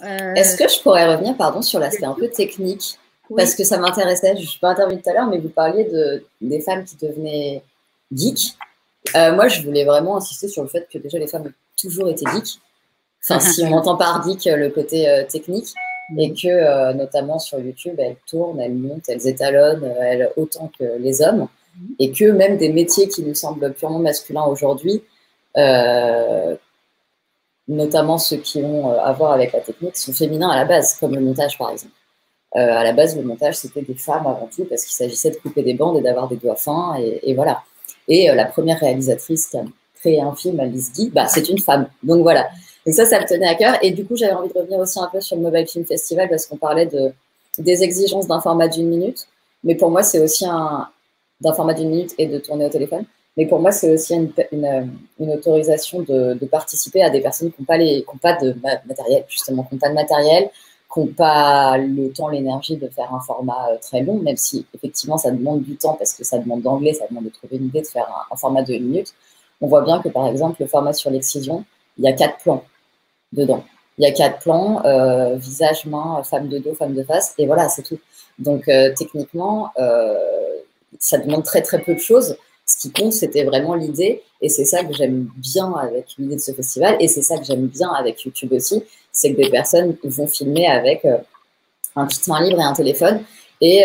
Est-ce que je pourrais revenir, pardon, sur l'aspect un peu technique? Parce Oui. que ça m'intéressait, je ne suis pas intervenue tout à l'heure, mais vous parliez des femmes qui devenaient geeks. Moi, je voulais vraiment insister sur le fait que déjà les femmes ont toujours été geeks. Enfin, si on entend par geek le côté technique, et que notamment sur YouTube, elles tournent, elles montent, elles étalonnent, elles autant que les hommes, et que même des métiers qui nous semblent purement masculins aujourd'hui, notamment ceux qui ont à voir avec la technique, sont féminins à la base, comme le montage par exemple. À la base, le montage, c'était des femmes avant tout, parce qu'il s'agissait de couper des bandes et d'avoir des doigts fins, et voilà. Et la première réalisatrice qui a créé un film, Alice Guy, bah, c'est une femme. Donc voilà. Donc ça me tenait à cœur. Et du coup, j'avais envie de revenir aussi un peu sur le Mobile Film Festival, parce qu'on parlait des exigences d'un format d'1 minute. Mais pour moi, c'est aussi d'un format d'1 minute et de tourner au téléphone. Mais pour moi, c'est aussi une autorisation de participer à des personnes qui n'ont pas de matériel, justement, qui n'ont pas de matériel, qui n'ont pas le temps, l'énergie de faire un format très long, même si effectivement ça demande du temps parce que ça demande d'anglais, ça demande de trouver une idée, de faire un format de 1 minute. On voit bien que par exemple, le format sur l'excision, il y a 4 plans dedans. Il y a 4 plans, visage, main, femme de dos, femme de face, et voilà, c'est tout. Donc techniquement, ça demande très très peu de choses. Ce qui compte, c'était vraiment l'idée, et c'est ça que j'aime bien avec l'idée de ce festival, et c'est ça que j'aime bien avec YouTube aussi, c'est que des personnes vont filmer avec un kit main libre et un téléphone, et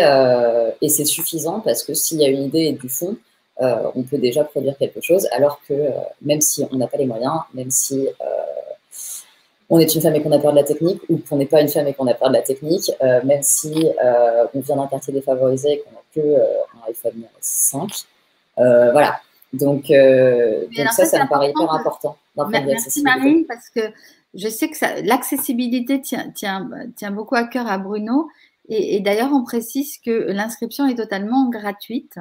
c'est suffisant parce que s'il y a une idée et du fond, on peut déjà produire quelque chose, alors que même si on n'a pas les moyens, même si on est une femme et qu'on a peur de la technique, ou qu'on n'est pas une femme et qu'on a peur de la technique, même si on vient d'un quartier défavorisé et qu'on n'a que un iPhone 5, voilà. Donc ça me paraît hyper important d'un point de vue Merci accessibilité. Marine, parce que je sais que l'accessibilité tient beaucoup à cœur à Bruno. Et d'ailleurs, on précise que l'inscription est totalement gratuite.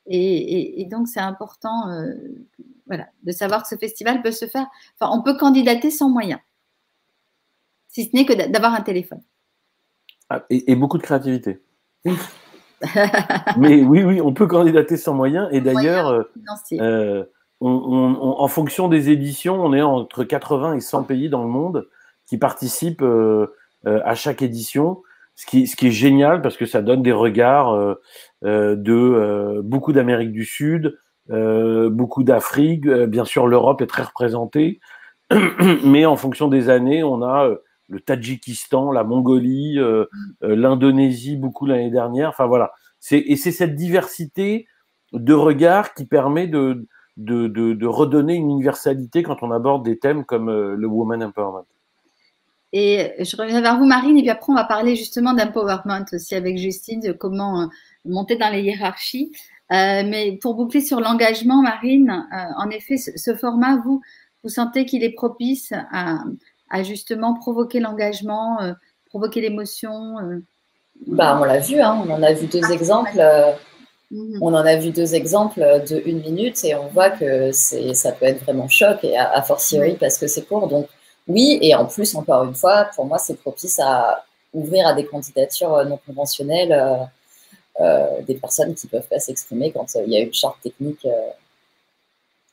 Et donc, c'est important voilà, de savoir que ce festival peut se faire. Enfin, on peut candidater sans moyens, si ce n'est que d'avoir un téléphone. Ah, et beaucoup de créativité. Mais oui, on peut candidater sans moyens. Et d'ailleurs, en fonction des éditions, on est entre 80 et 100 pays dans le monde qui participent à chaque édition, ce qui est génial parce que ça donne des regards de beaucoup d'Amérique du Sud, beaucoup d'Afrique, bien sûr l'Europe est très représentée, mais en fonction des années, on a le Tadjikistan, la Mongolie, l'Indonésie, beaucoup l'année dernière. Enfin voilà, c'est cette diversité de regards qui permet de redonner une universalité quand on aborde des thèmes comme le Woman Empowerment. Et je reviens vers vous, Marine, et puis après, on va parler justement d'empowerment aussi avec Justine, de comment monter dans les hiérarchies. Mais pour boucler sur l'engagement, Marine, en effet, ce format, vous sentez qu'il est propice à justement provoquer l'engagement, provoquer l'émotion Bah, on l'a vu, hein, on en a vu 2 exemples. On en a vu 2 exemples de 1 minute, et on voit que ça peut être vraiment choc, et a fortiori parce que c'est court. Donc oui, et en plus, encore une fois, pour moi, c'est propice à ouvrir à des candidatures non conventionnelles, des personnes qui ne peuvent pas s'exprimer quand il y a une charte technique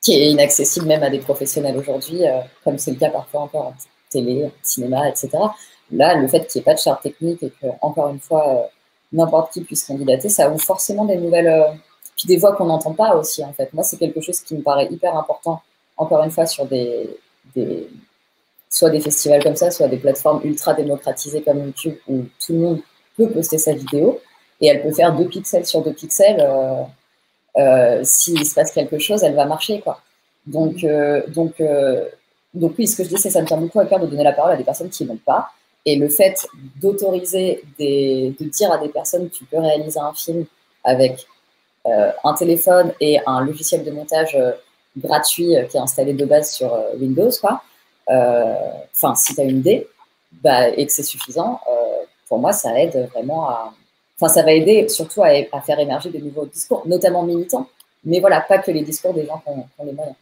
qui est inaccessible même à des professionnels aujourd'hui, comme c'est le cas parfois encore en télé, cinéma, etc. Là, le fait qu'il n'y ait pas de charte technique et que, encore une fois, n'importe qui puisse candidater, ça ouvre forcément des nouvelles, puis des voix qu'on n'entend pas aussi, en fait. Moi, c'est quelque chose qui me paraît hyper important, encore une fois, sur soit des festivals comme ça, soit des plateformes ultra démocratisées comme YouTube, où tout le monde peut poster sa vidéo, et elle peut faire 2 pixels sur 2 pixels. S'il se passe quelque chose, elle va marcher, quoi. Donc oui, ce que je dis, c'est que ça me tient beaucoup à cœur de donner la parole à des personnes qui n'ont pas. Et le fait d'autoriser, de dire à des personnes, tu peux réaliser un film avec un téléphone et un logiciel de montage gratuit qui est installé de base sur Windows, quoi. Enfin, si tu as une idée, bah, et que c'est suffisant, pour moi, ça aide vraiment à... Enfin, ça va aider surtout à faire émerger de nouveaux discours, notamment militants, mais voilà, pas que les discours des gens qui ont les moyens.